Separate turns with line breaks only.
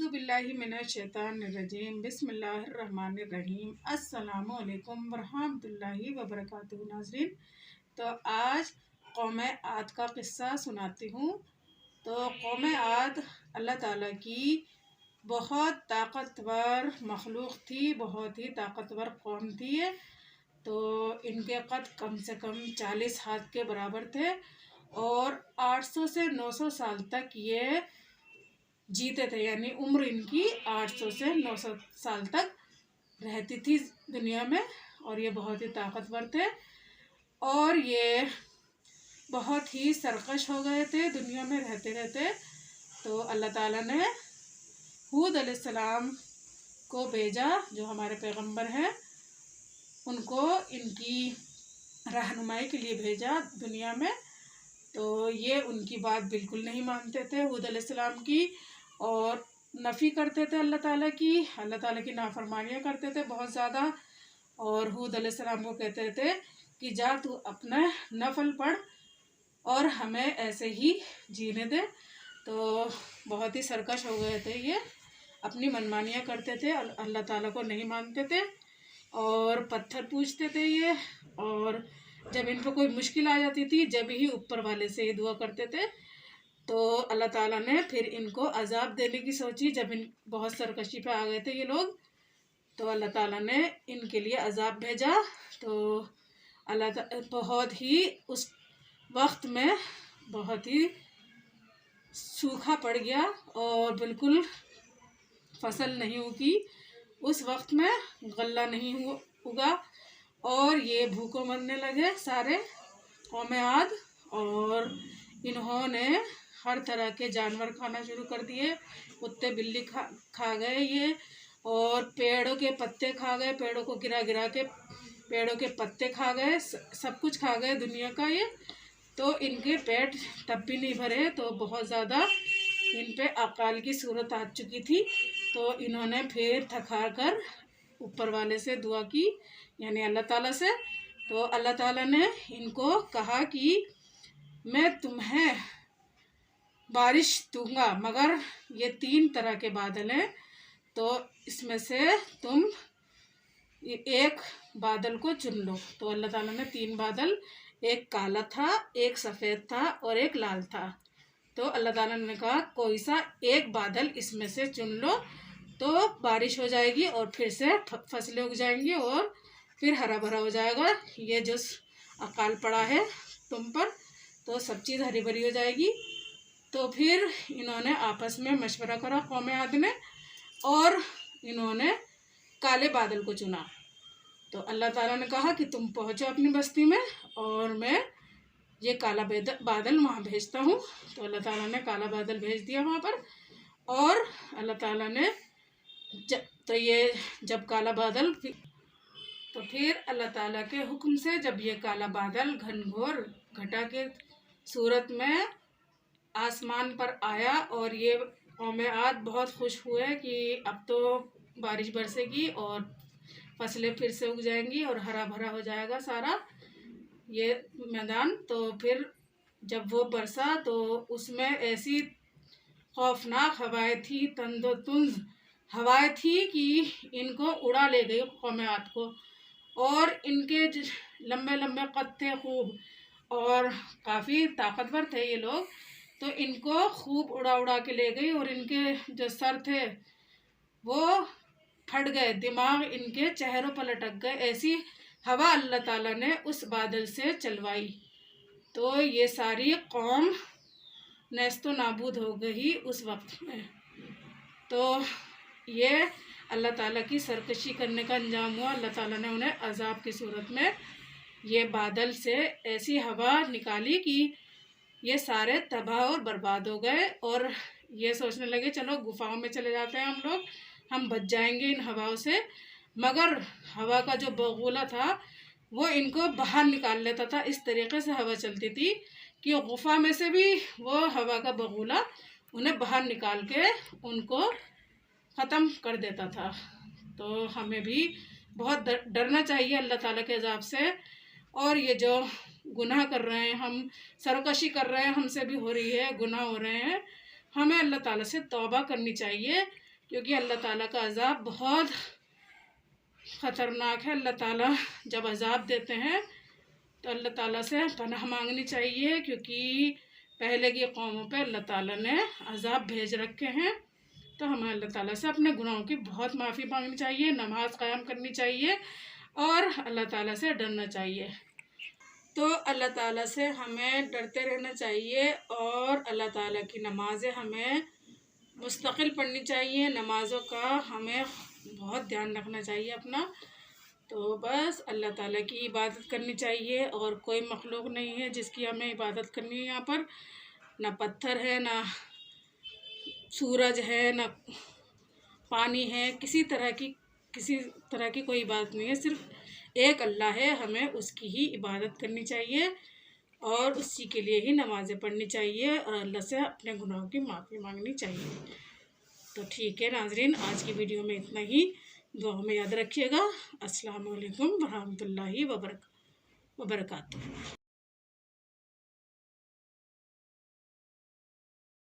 औज़ु बिल्लाहि मिनश शैतानिर रजीम बिस्मिल्लाहिर्रहमानिर्रहीम अस्सलामु अलैकुम वरहमतुल्लाहि वबरकातुहू। नाज़रीन, तो आज कौम आद का क़िस्सा सुनाती हूँ। तो कौम आद अल्लाह ताला की बहुत ताकतवर मखलूक थी, बहुत ही ताकतवर कौम थी ये। तो इनके कद कम से कम 40 हाथ के बराबर थे और 800 से 900 साल तक ये जीते थे, यानी उम्र इनकी 800 से 900 साल तक रहती थी दुनिया में। और ये बहुत ही ताकतवर थे और ये बहुत ही सरकश हो गए थे दुनिया में रहते रहते। तो अल्लाह ताला ने हूद अलैहिस्सलाम को भेजा, जो हमारे पैगंबर हैं, उनको इनकी रहनुमाई के लिए भेजा दुनिया में। तो ये उनकी बात बिल्कुल नहीं मानते थे हूद अलैहिस्सलाम की, और नफ़ी करते थे अल्लाह ताला की नाफरमानियाँ करते थे बहुत ज़्यादा। और हूद अलैहिस्सलाम को कहते थे कि जा तू अपना नफल पढ़ और हमें ऐसे ही जीने दे। तो बहुत ही सरकश हो गए थे ये, अपनी मनमानियाँ करते थे, अल्लाह ताला को नहीं मानते थे और पत्थर पूजते थे ये। और जब इन पर कोई मुश्किल आ जाती थी, जब ही ऊपर वाले से ये दुआ करते थे। तो अल्लाह ताला ने फिर इनको अजाब देने की सोची। जब इन बहुत सरकशी पे आ गए थे ये लोग, तो अल्लाह ताला ने इनके लिए अजाब भेजा। तो बहुत ही उस वक्त में बहुत ही सूखा पड़ गया और बिल्कुल फसल नहीं उगी। उस वक्त में गल्ला नहीं उगा और ये भूखों मरने लगे सारे कौम आद। और इन्होंने हर तरह के जानवर खाना शुरू कर दिए। कुत्ते बिल्ली खा गए ये, और पेड़ों के पत्ते खा गए, पेड़ों को गिरा गिरा के पेड़ों के पत्ते खा गए, सब कुछ खा गए दुनिया का ये। तो इनके पेट तब भी नहीं भरे, तो बहुत ज़्यादा इन पे अकाल की सूरत आ चुकी थी। तो इन्होंने फिर थका कर ऊपर वाले से दुआ की, यानी अल्लाह ताला से। तो अल्लाह ताला ने इनको कहा कि मैं तुम्हें बारिश दूंगा, मगर ये 3 तरह के बादल हैं, तो इसमें से तुम एक बादल को चुन लो। तो अल्लाह ताला ने 3 बादल, एक काला था, एक सफ़ेद था और एक लाल था। तो अल्लाह ताला ने कहा कोई सा एक बादल इसमें से चुन लो, तो बारिश हो जाएगी और फिर से फसलें उग जाएंगी और फिर हरा भरा हो जाएगा। ये जो अकाल पड़ा है तुम पर, तो सब चीज़ हरी भरी हो जाएगी। तो फिर इन्होंने आपस में मशवरा करा कौम आद ने, और इन्होंने काले बादल को चुना। तो अल्लाह ताला ने कहा कि तुम पहुँचो अपनी बस्ती में और मैं ये काला बादल वहाँ भेजता हूँ। तो अल्लाह ताला ने काला बादल भेज दिया वहाँ पर। और अल्लाह ताला ने तो ये जब काला बादल, तो फिर अल्लाह ताला के हुक्म से जब ये काला बादल घनघोर घटा के सूरत में आसमान पर आया, और ये कौम आद बहुत खुश हुए कि अब तो बारिश बरसेगी और फसलें फिर से उग जाएंगी और हरा भरा हो जाएगा सारा ये मैदान। तो फिर जब वो बरसा तो उसमें ऐसी खौफनाक हवाएं थी, तंदोतुंज हवाएं थी कि इनको उड़ा ले गई कौम आद को। और इनके लंबे लंबे कद थे खूब, और काफ़ी ताकतवर थे ये लोग। तो इनको खूब उड़ा उड़ा के ले गई और इनके जो सर थे वो फट गए, दिमाग इनके चेहरों पर लटक गए। ऐसी हवा अल्लाह ताला ने उस बादल से चलवाई, तो ये सारी कौम नेस्तो नाबूद हो गई उस वक्त में। तो ये अल्लाह ताला की सरकशी करने का अंजाम हुआ। अल्लाह ताला ने उन्हें अजाब की सूरत में ये बादल से ऐसी हवा निकाली कि ये सारे तबाह और बर्बाद हो गए। और ये सोचने लगे चलो गुफाओं में चले जाते हैं हम लोग, हम बच जाएंगे इन हवाओं से। मगर हवा का जो बगुला था वो इनको बाहर निकाल लेता था। इस तरीके से हवा चलती थी कि गुफा में से भी वो हवा का बगुला उन्हें बाहर निकाल के उनको ख़त्म कर देता था। तो हमें भी बहुत डरना चाहिए अल्लाह ताला के अजाब से। और ये जो गुनाह कर रहे हैं हम, सरकशी कर रहे हैं, हमसे भी हो रही है, गुनाह हो रहे हैं, हमें अल्लाह ताला से तौबा करनी चाहिए क्योंकि अल्लाह ताला का अज़ाब बहुत ख़तरनाक है। अल्लाह ताला जब अज़ाब देते हैं तो अल्लाह ताला से पनाह मांगनी चाहिए, क्योंकि पहले की कौमों पे अल्लाह ताला ने अज़ाब भेज रखे हैं। तो हमें अल्लाह ताला से अपने गुनाहों की बहुत माफ़ी मांगनी चाहिए, नमाज क़याम करनी चाहिए और अल्लाह ताला से डरना चाहिए। तो अल्लाह ताला से हमें डरते रहना चाहिए और अल्लाह ताला की नमाज़ें हमें मुस्तकिल पढ़नी चाहिए। नमाज़ों का हमें बहुत ध्यान रखना चाहिए अपना। तो बस अल्लाह ताला की इबादत करनी चाहिए और कोई मखलूक नहीं है जिसकी हमें इबादत करनी है। यहाँ पर ना पत्थर है, ना सूरज है, ना पानी है, किसी तरह की कोई इबादत नहीं है। सिर्फ एक अल्लाह है, हमें उसकी ही इबादत करनी चाहिए और उसी के लिए ही नमाज़ें पढ़नी चाहिए और अल्लाह से अपने गुनाहों की माफ़ी मांगनी चाहिए। तो ठीक है नाज़रीन, आज की वीडियो में इतना ही। दुआ में याद रखिएगा। अस्सलाम वालेकुम वरहमतुल्लाहि वबरकातुहू।